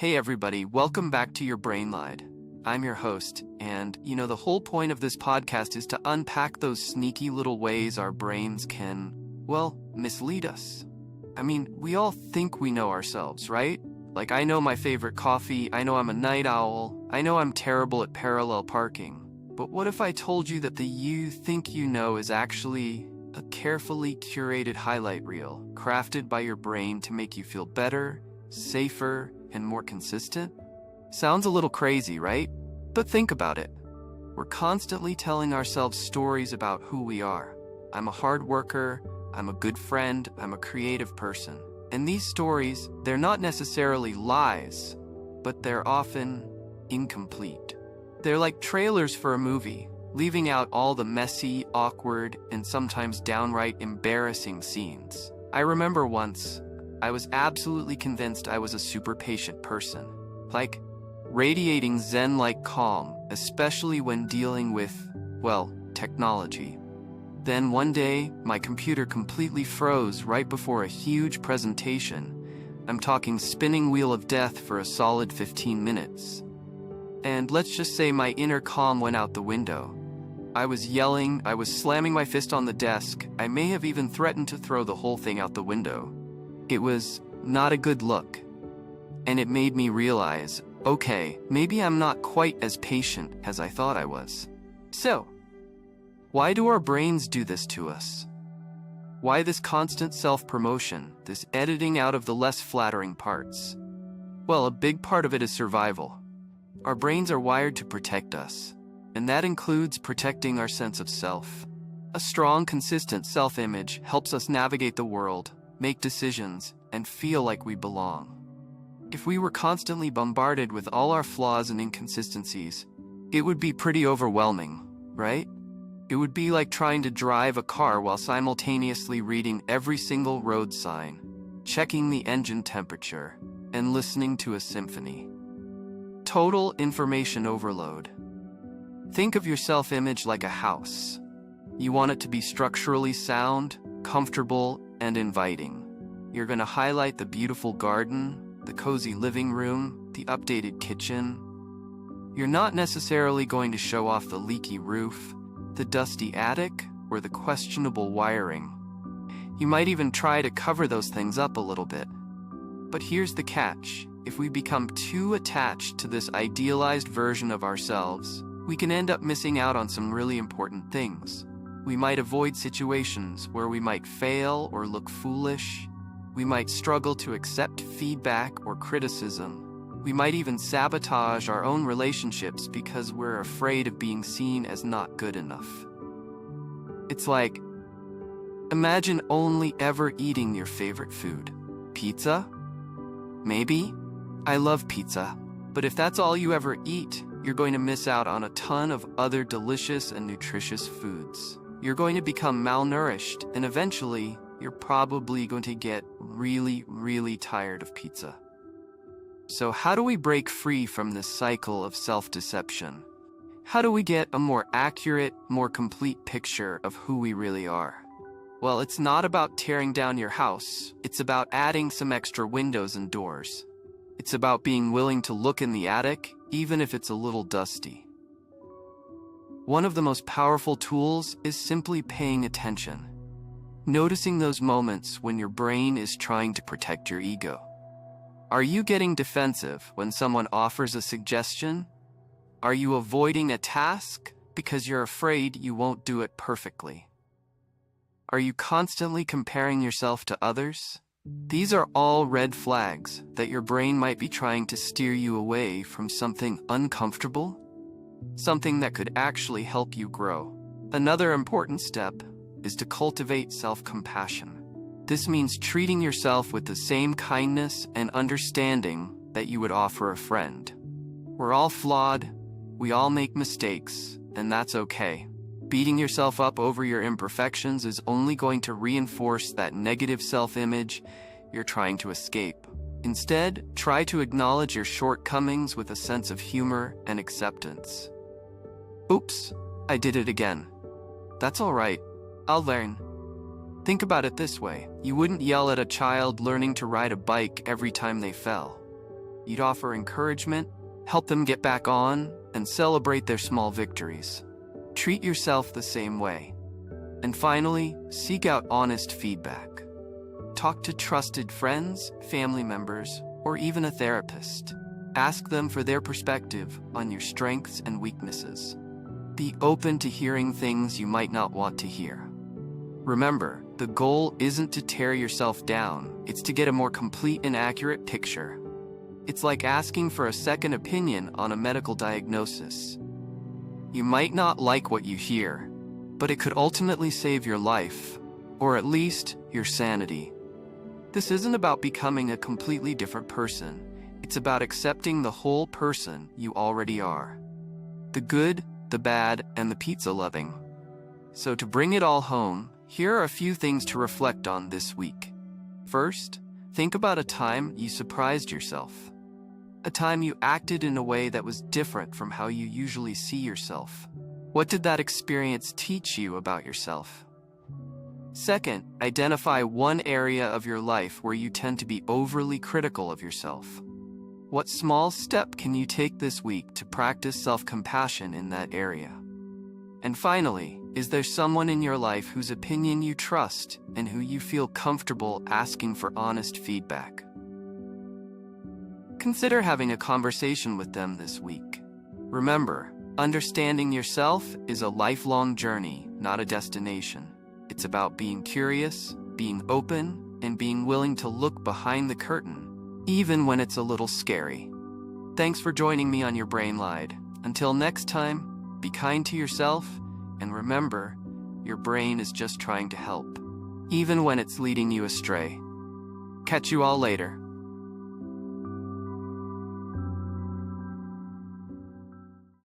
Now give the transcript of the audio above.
Hey everybody, welcome back to Your Brain Lied. I'm your host, and the whole point of this podcast is to unpack those sneaky little ways our brains can, mislead us. I mean, we all think we know ourselves, right? Like, I know my favorite coffee, I know I'm a night owl, I know I'm terrible at parallel parking. But what if I told you that the you think you know is actually a carefully curated highlight reel, crafted by your brain to make you feel better, safer, and more consistent? Sounds a little crazy, right? But think about it. We're constantly telling ourselves stories about who we are. I'm a hard worker, I'm a good friend, I'm a creative person. And these stories, they're not necessarily lies, but they're often incomplete. They're like trailers for a movie, leaving out all the messy, awkward, and sometimes downright embarrassing scenes. I remember once, I was absolutely convinced I was a super patient person, like radiating zen-like calm, especially when dealing with, technology. Then one day, my computer completely froze right before a huge presentation. I'm talking spinning wheel of death for a solid 15 minutes. And let's just say my inner calm went out the window. I was yelling, I was slamming my fist on the desk, I may have even threatened to throw the whole thing out the window. It was not a good look. And it made me realize, okay, maybe I'm not quite as patient as I thought I was. So, why do our brains do this to us? Why this constant self-promotion, this editing out of the less flattering parts? Well, a big part of it is survival. Our brains are wired to protect us, and that includes protecting our sense of self. A strong, consistent self-image helps us navigate the world, make decisions, and feel like we belong. If we were constantly bombarded with all our flaws and inconsistencies, it would be pretty overwhelming, right? It would be like trying to drive a car while simultaneously reading every single road sign, checking the engine temperature, and listening to a symphony. Total information overload. Think of your self-image like a house. You want it to be structurally sound, comfortable, and inviting. You're going to highlight the beautiful garden, the cozy living room, the updated kitchen. You're not necessarily going to show off the leaky roof, the dusty attic, or the questionable wiring. You might even try to cover those things up a little bit. But here's the catch. If we become too attached to this idealized version of ourselves, we can end up missing out on some really important things. We might avoid situations where we might fail or look foolish. We might struggle to accept feedback or criticism. We might even sabotage our own relationships because we're afraid of being seen as not good enough. It's like, imagine only ever eating your favorite food. Pizza? Maybe? I love pizza. But if that's all you ever eat, you're going to miss out on a ton of other delicious and nutritious foods. You're going to become malnourished, and eventually, you're probably going to get really, really tired of pizza. So how do we break free from this cycle of self-deception? How do we get a more accurate, more complete picture of who we really are? Well, it's not about tearing down your house. It's about adding some extra windows and doors. It's about being willing to look in the attic, even if it's a little dusty. One of the most powerful tools is simply paying attention. Noticing those moments when your brain is trying to protect your ego. Are you getting defensive when someone offers a suggestion? Are you avoiding a task because you're afraid you won't do it perfectly? Are you constantly comparing yourself to others? These are all red flags that your brain might be trying to steer you away from something uncomfortable, something that could actually help you grow. Another important step is to cultivate self-compassion. This means treating yourself with the same kindness and understanding that you would offer a friend. We're all flawed, we all make mistakes, and that's okay. Beating yourself up over your imperfections is only going to reinforce that negative self-image you're trying to escape. Instead, try to acknowledge your shortcomings with a sense of humor and acceptance. Oops, I did it again. That's all right. I'll learn. Think about it this way. You wouldn't yell at a child learning to ride a bike every time they fell. you'd offer encouragement, help them get back on, and celebrate their small victories. Treat yourself the same way. And finally, seek out honest feedback. Talk to trusted friends, family members, or even a therapist. Ask them for their perspective on your strengths and weaknesses. Be open to hearing things you might not want to hear. Remember, the goal isn't to tear yourself down, it's to get a more complete and accurate picture. It's like asking for a second opinion on a medical diagnosis. You might not like what you hear, but it could ultimately save your life, or at least your sanity. This isn't about becoming a completely different person. It's about accepting the whole person you already are. The good, the bad, and the pizza-loving. So to bring it all home, here are a few things to reflect on this week. First, think about a time you surprised yourself. A time you acted in a way that was different from how you usually see yourself. What did that experience teach you about yourself? Second, identify one area of your life where you tend to be overly critical of yourself. What small step can you take this week to practice self-compassion in that area? And finally, is there someone in your life whose opinion you trust and who you feel comfortable asking for honest feedback? Consider having a conversation with them this week. Remember, understanding yourself is a lifelong journey, not a destination. It's about being curious, being open, and being willing to look behind the curtain, even when it's a little scary. Thanks for joining me on your Brain Lied. Until next time, be kind to yourself, and remember, your brain is just trying to help, even when it's leading you astray. Catch you all later.